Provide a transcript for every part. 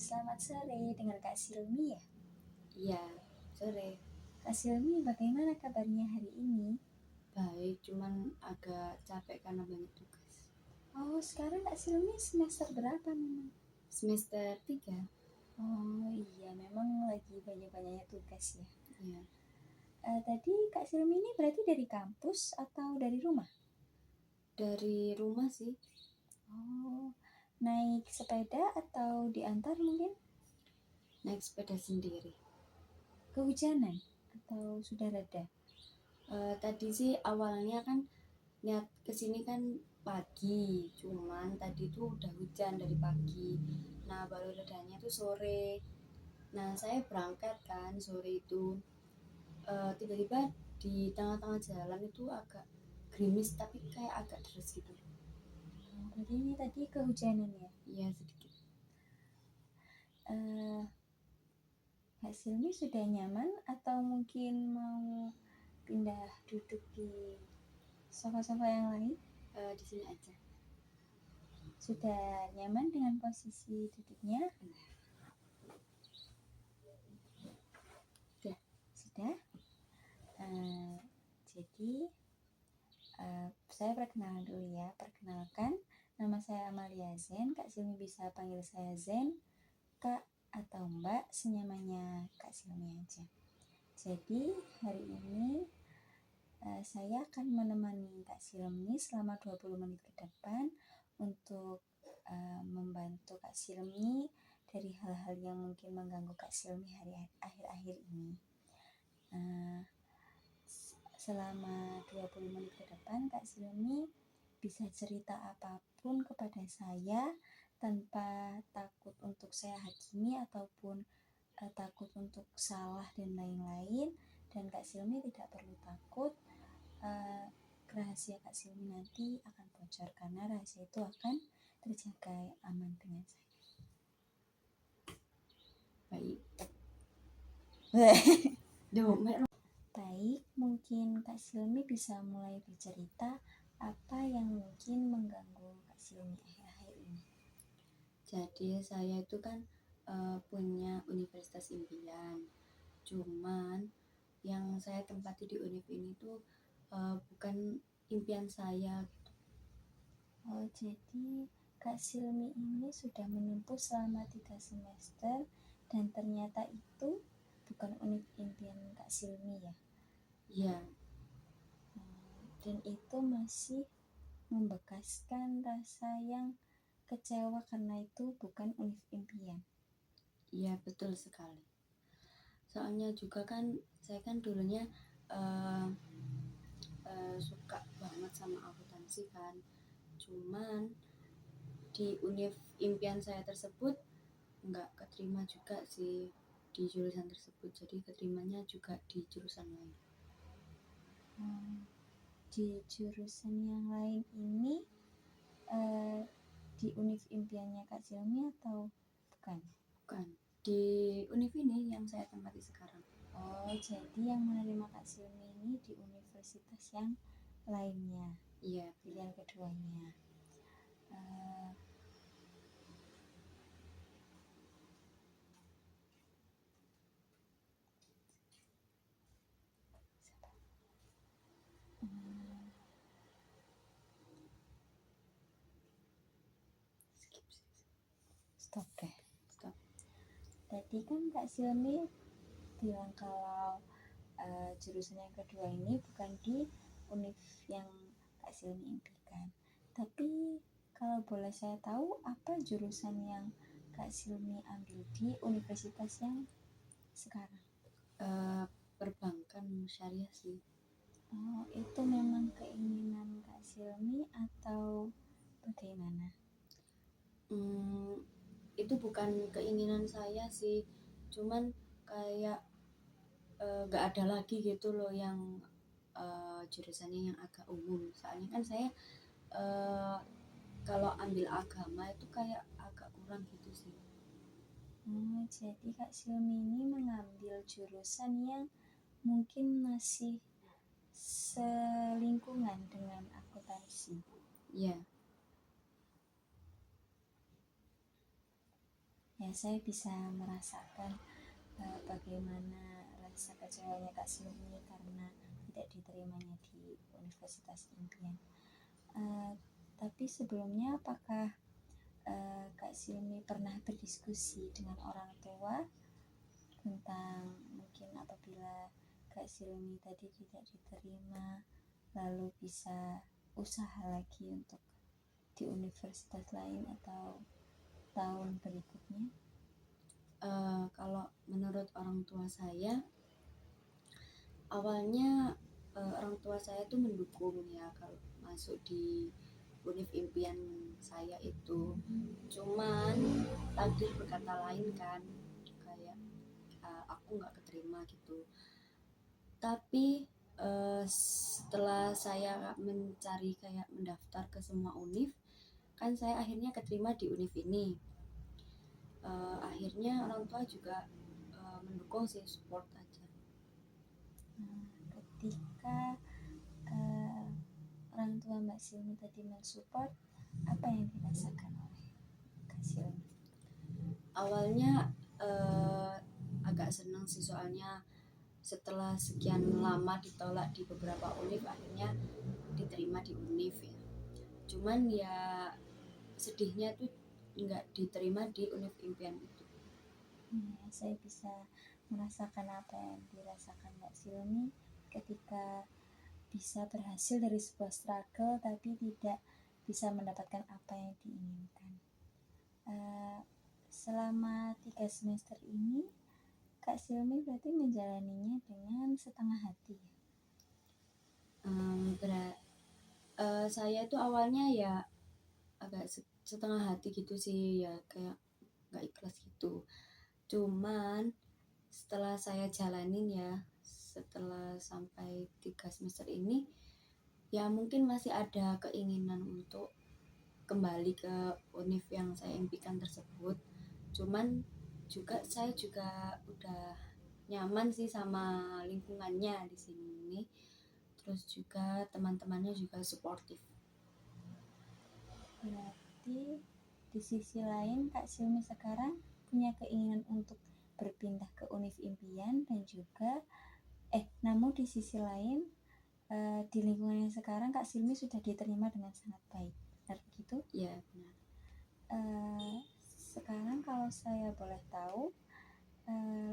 Selamat sore dengan Kak Silmi ya. Iya, sore. Kak Silmi, bagaimana kabarnya hari ini? Baik, cuman agak capek karena banyak tugas. Oh, sekarang Kak Silmi semester berapa memang? Semester 3. Oh iya, memang lagi banyak-banyaknya tugas ya. Iya. Tadi Kak Silmi ini berarti dari kampus atau dari rumah? Dari rumah sih. Oh, naik sepeda atau diantar mungkin? Naik sepeda sendiri. Kehujanan atau sudah reda? Tadi sih awalnya kan niat kesini kan pagi, cuman tadi tuh udah hujan dari pagi. Nah, baru redanya tuh sore. Nah, saya berangkat kan sore itu. Tiba-tiba di tengah-tengah jalan itu agak gerimis tapi kayak agak deras gitu. Berarti ini tadi kehujanan ya? Iya, sedikit. Kak Silmi sudah nyaman atau mungkin mau pindah duduk di sofa-sofa yang lain? Di sini aja. Sudah nyaman dengan posisi duduknya? Sudah. Jadi saya perkenalan dulu ya. Perkenalkan, nama saya Amalia Zen. Kak Silmi bisa panggil saya Zen, Kak atau Mbak, senyamannya Kak Silmi aja. Jadi hari ini saya akan menemani Kak Silmi selama 20 menit ke depan untuk membantu Kak Silmi dari hal-hal yang mungkin mengganggu Kak Silmi akhir-akhir ini. Selama 20 menit ke depan Kak Silmi bisa cerita apapun kepada saya tanpa takut untuk saya hakimi ataupun takut untuk salah dan lain-lain. Dan Kak Silmi tidak perlu takut rahasia Kak Silmi nanti akan bocor karena rahasia itu akan terjaga aman dengan saya. Baik. Baik, mungkin Kak Silmi bisa mulai bercerita apa yang mungkin mengganggu Kak Silmi akhir-akhir ini. Jadi saya itu kan punya universitas impian, cuman yang saya tempati di univ ini tuh bukan impian saya gitu. Oh, jadi Kak Silmi ini sudah menempuh selama 3 semester dan ternyata itu bukan univ impian Kak Silmi ya? Iya. Dan itu masih membekaskan rasa yang kecewa karena itu bukan univ impian. Iya, betul sekali. Soalnya juga kan saya kan dulunya suka banget sama akuntansi kan, cuman di univ impian saya tersebut nggak keterima juga sih di jurusan tersebut, jadi keterimanya juga di jurusan lain. Di jurusan yang lain ini di univ impiannya Kak Silmi atau bukan? Bukan, di univ ini yang saya tempati sekarang. Oh, jadi yang menerima Kak Silmi ini di universitas yang lainnya. Iya, pilihan keduanya. Stop deh. Stop. Tadi kan Kak Silmi bilang kalau jurusan yang kedua ini bukan di univ yang Kak Silmi impikan. Tapi kalau boleh saya tahu apa jurusan yang Kak Silmi ambil di universitas yang sekarang? Perbankan syariah sih. Oh, itu memang keinginan Kak Silmi atau bagaimana? Itu bukan keinginan saya sih, cuman kayak nggak ada lagi gitu loh yang jurusannya yang agak umum. Soalnya kan saya kalau ambil agama itu kayak agak kurang gitu sih. Jadi Kak Silmi ini mengambil jurusan yang mungkin masih selingkungan dengan akuntansi. Iya. ya saya bisa merasakan bagaimana rasa kecewanya Kak Silmi karena tidak diterimanya di Universitas Impian. Tapi sebelumnya apakah Kak Silmi pernah berdiskusi dengan orang tua tentang mungkin apabila Kak Silmi tadi tidak diterima lalu bisa usaha lagi untuk di universitas lain atau tahun berikutnya? Kalau menurut orang tua saya, awalnya orang tua saya tuh mendukung ya kalau masuk di univ impian saya itu. Cuman takdir berkata lain kan, kayak aku nggak keterima gitu. Tapi setelah saya mencari kayak mendaftar ke semua univ, kan saya akhirnya keterima di univ ini. Akhirnya orang tua juga mendukung sih, support aja. Ketika orang tua Mbak Silmi tadi mensupport, apa yang dirasakan oleh Kak Silmi? Awalnya agak senang sih, soalnya setelah sekian lama ditolak di beberapa univ akhirnya diterima di univ ya. Cuman ya sedihnya tuh nggak diterima di univ impian itu. Ya, saya bisa merasakan apa yang dirasakan Mbak Silmi ketika bisa berhasil dari sebuah struggle tapi tidak bisa mendapatkan apa yang diinginkan. Selama 3 semester ini Kak Silmi berarti menjalaninya dengan setengah hati. Saya itu awalnya ya agak setengah hati gitu sih ya, kayak nggak ikhlas gitu. Cuman setelah saya jalanin ya, setelah sampai 3 semester ini, ya mungkin masih ada keinginan untuk kembali ke univ yang saya impikan tersebut. Cuman juga saya juga udah nyaman sih sama lingkungannya di sini. Terus juga teman-temannya juga suportif. Berarti di sisi lain Kak Silmi sekarang punya keinginan untuk berpindah ke univ impian dan juga namun di sisi lain di lingkungan yang sekarang Kak Silmi sudah diterima dengan sangat baik. Benar begitu? Ya, benar. Sekarang kalau saya boleh tahu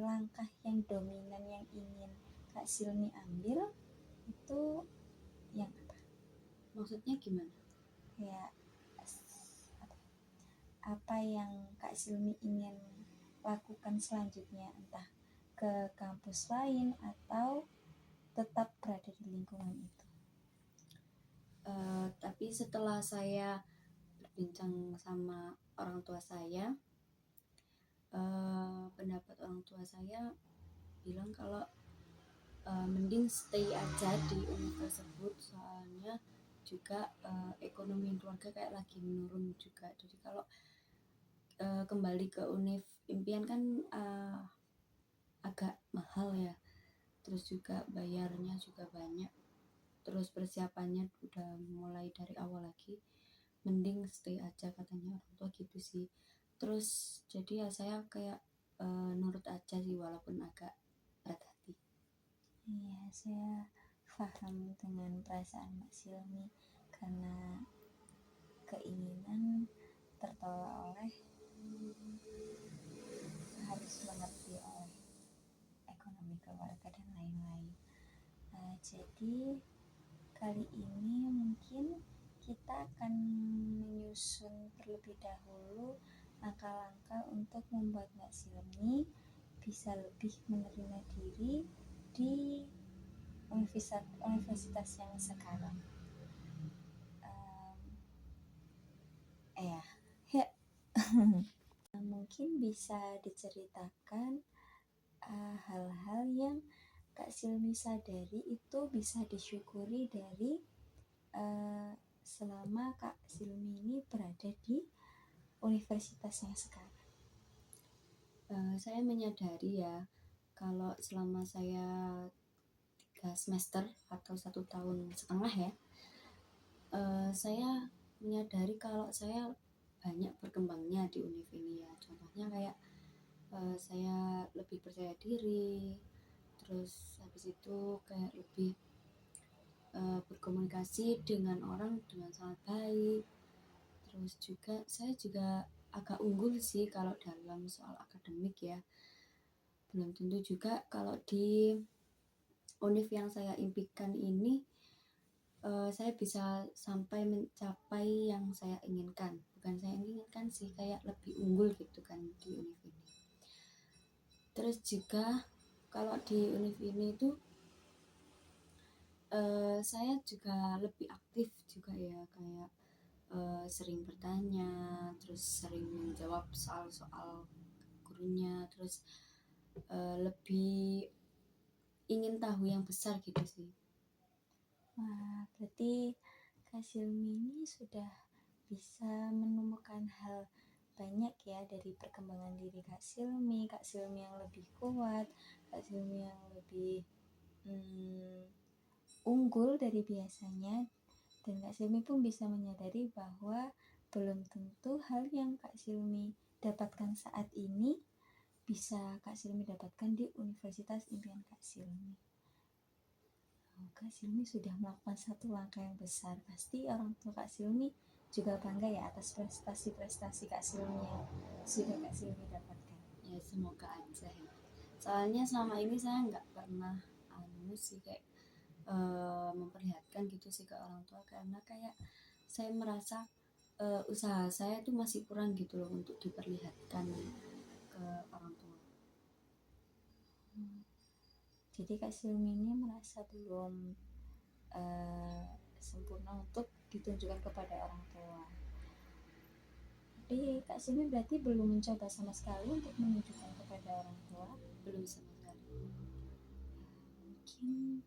langkah yang dominan yang ingin Kak Silmi ambil itu yang apa? Maksudnya gimana? Ya, apa yang Kak Silmi ingin lakukan selanjutnya, entah ke kampus lain atau tetap berada di lingkungan itu? Tapi setelah saya berbincang sama orang tua saya, pendapat orang tua saya bilang kalau mending stay aja di univ tersebut, soalnya juga ekonomi keluarga kayak lagi menurun juga. Jadi kalau kembali ke univ impian kan agak mahal ya, terus juga bayarnya juga banyak, terus persiapannya udah mulai dari awal lagi. Mending stay aja katanya orang tua gitu sih. Terus jadi ya saya kayak nurut aja sih walaupun agak berat hati. Iya, saya paham dengan perasaan Mbak Silmi karena keinginan tertolak oleh harus mengerti oleh ekonomi keluarga dan lain-lain. Jadi kali ini mungkin kita akan menyusun terlebih dahulu langkah-langkah untuk membuat Mbak Silmi bisa lebih menerima diri di universitas yang sekarang. Mungkin bisa diceritakan hal-hal yang Kak Silmi sadari itu bisa disyukuri dari selama Kak Silmi ini berada di universitas yang sekarang. Saya menyadari ya kalau selama saya 3 semester atau 1,5 tahun ya, saya menyadari kalau saya banyak berkembangnya di univ ini ya. Contohnya kayak saya lebih percaya diri, terus habis itu kayak lebih berkomunikasi dengan orang dengan sangat baik. Terus juga saya juga agak unggul sih kalau dalam soal akademik ya. Belum tentu juga kalau di univ yang saya impikan ini saya bisa sampai mencapai yang saya inginkan. Bukan saya inginkan sih, kayak lebih unggul gitu kan di univ ini. Terus juga kalau di univ ini tuh saya juga lebih aktif juga ya, kayak sering bertanya, terus sering menjawab soal-soal gurunya, terus lebih ingin tahu yang besar gitu sih. Wah, berarti Kak Silmi ini sudah bisa menemukan hal banyak ya dari perkembangan diri Kak Silmi yang lebih kuat, Kak Silmi yang lebih unggul dari biasanya, dan Kak Silmi pun bisa menyadari bahwa belum tentu hal yang Kak Silmi dapatkan saat ini bisa Kak Silmi dapatkan di universitas impian Kak Silmi. Kak Silmi sudah melakukan satu langkah yang besar. Pasti orang tua Kak Silmi juga bangga ya atas prestasi-prestasi Kak Silmi yang sudah Kak Silmi dapatkan. Ya semoga aja ya. Soalnya selama ini saya nggak pernah sih kayak memperlihatkan gitu sih ke orang tua, karena kayak saya merasa usaha saya tuh masih kurang gitu loh untuk diperlihatkan ke orang tua. Jadi Kak Silmi ini merasa belum sempurna untuk ditunjukkan kepada orang tua. Jadi Kak Silmi berarti belum mencoba sama sekali untuk menunjukkan kepada orang tua? Belum sama sekali. Mungkin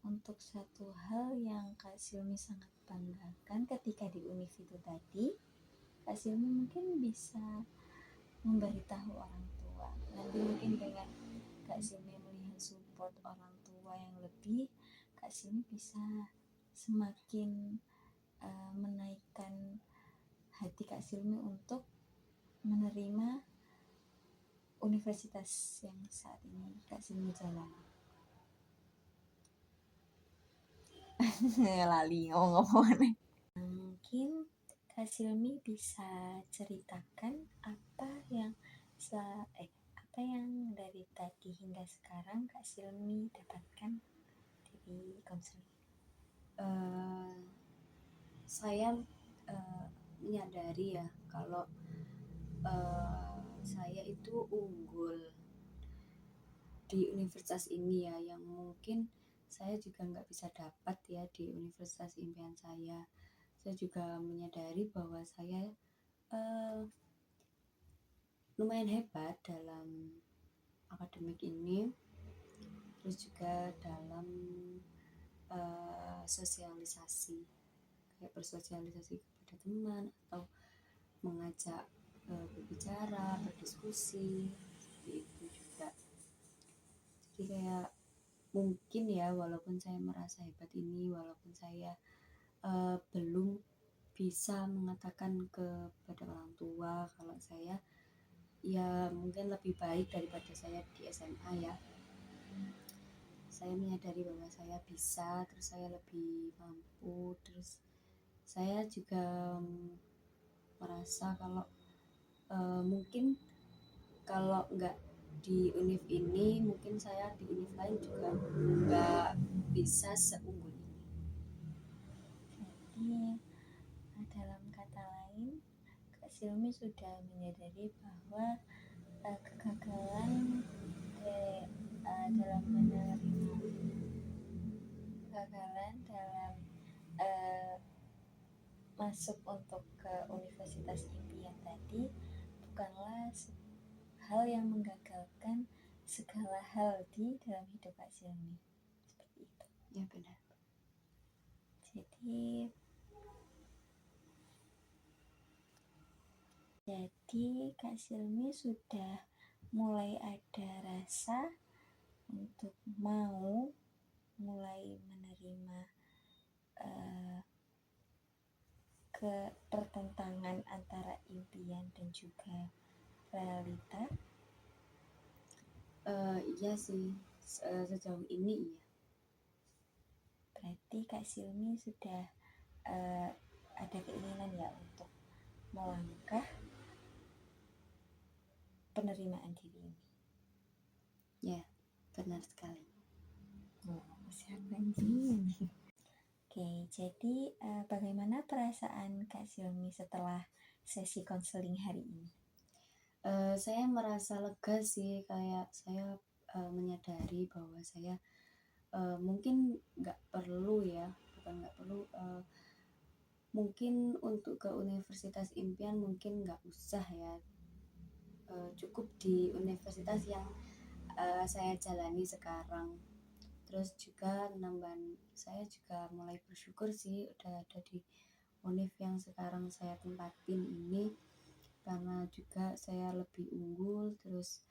untuk satu hal yang Kak Silmi sangat banggakan ketika di univ itu tadi, Kak Silmi mungkin bisa memberitahu orang tua. Nanti mungkin dengan Kak Silmi melihat support orang tua yang lebih, Kak Silmi bisa semakin menaikkan hati Kak Silmi untuk menerima universitas yang saat ini Kak Silmi jalani. Lali ngomong-ngomong nih. Mungkin Kak Silmi bisa ceritakan apa yang dari tadi hingga sekarang Kak Silmi dapatkan dari konseling. Saya menyadari ya kalau saya itu unggul di universitas ini ya, yang mungkin saya juga nggak bisa dapat ya di universitas impian saya. Saya juga menyadari bahwa saya lumayan hebat dalam akademik ini, terus juga dalam sosialisasi, kayak bersosialisasi kepada teman atau mengajak berbicara, berdiskusi, seperti itu juga. Jadi kayak mungkin ya, walaupun saya merasa hebat ini, walaupun saya belum bisa mengatakan kepada orang tua kalau saya ya mungkin lebih baik daripada saya di SMA ya, saya menyadari bahwa saya bisa, terus saya lebih mampu, terus saya juga merasa kalau mungkin kalau nggak di univ ini, mungkin saya di univ lain juga nggak bisa seunggul ini. Jadi dalam kata lain, Kak Silmi sudah menyadari bahwa kegagalan dalam menerima kegagalan dalam masuk untuk ke universitas impian tadi bukanlah hal yang menggagalkan segala hal di dalam hidup Kak Silmi. Seperti itu. Ya benar. Jadi Kak Silmi sudah mulai ada rasa untuk mau mulai menerima pertentangan antara impian dan juga realita? Iya sih, sejauh ini iya. Berarti Kak Silmi sudah ada keinginan ya untuk melangkah penerimaan diri ini. Ya, benar sekali. Siapa anjing? Oke, jadi bagaimana perasaan Kak Silmi setelah sesi konseling hari ini? Saya merasa lega sih, kayak saya menyadari bahwa saya mungkin nggak perlu ya, bukan nggak perlu, mungkin untuk ke universitas impian mungkin nggak usah ya, cukup di universitas yang saya jalani sekarang. Terus juga saya juga mulai bersyukur sih udah ada di univ yang sekarang saya tempatin ini, karena juga saya lebih unggul, terus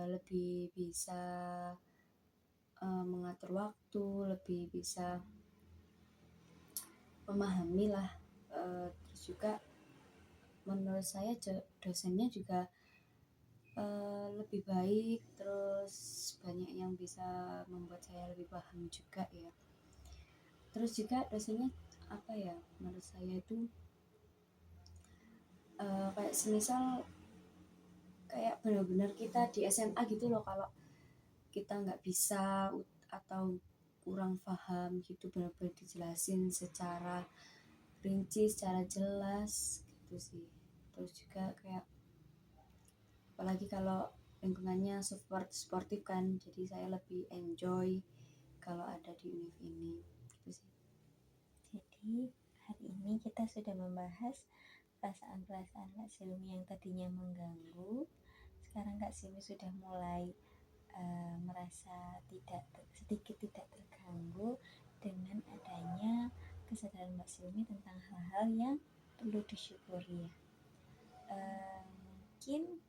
lebih bisa mengatur waktu, lebih bisa memahami lah, terus juga menurut saya dosennya juga lebih baik, terus banyak yang bisa membuat saya lebih paham juga ya. Terus juga dosennya apa ya, menurut saya itu kayak semisal kayak benar-benar kita di SMA gitu loh, kalau kita nggak bisa atau kurang paham gitu benar-benar dijelasin secara rinci, secara jelas gitu sih. Terus juga kayak apalagi kalau lingkungannya sportif kan, jadi saya lebih enjoy kalau ada di univ ini gitu sih. Jadi hari ini kita sudah membahas perasaan-perasaan Kak Silmi yang tadinya mengganggu. Sekarang Kak Silmi sudah mulai merasa sedikit tidak terganggu dengan adanya kesadaran Mbak Silmi tentang hal-hal yang perlu disyukuri ya. Mungkin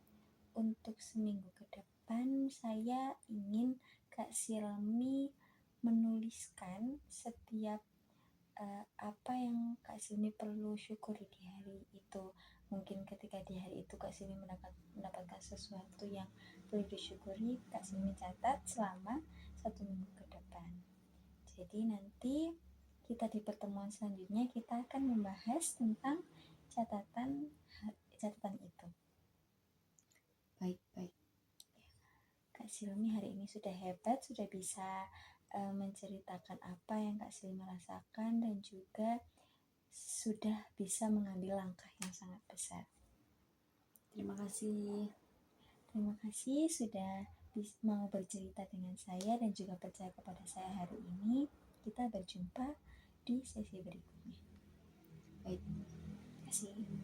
untuk seminggu ke depan saya ingin Kak Silmi menuliskan setiap apa yang Kak Silmi perlu syukuri di hari itu. Mungkin ketika di hari itu Kak Silmi mendapatkan sesuatu yang perlu disyukuri, Kak Silmi catat selama 1 minggu ke depan. Jadi nanti kita di pertemuan selanjutnya kita akan membahas tentang catatan itu. Baik. Kak Silmi hari ini sudah hebat, sudah bisa menceritakan apa yang Kak Silmi rasakan dan juga sudah bisa mengambil langkah yang sangat besar. Terima kasih. Terima kasih sudah mau bercerita dengan saya dan juga percaya kepada saya hari ini. Kita berjumpa di sesi berikutnya. Baik. Terima kasih.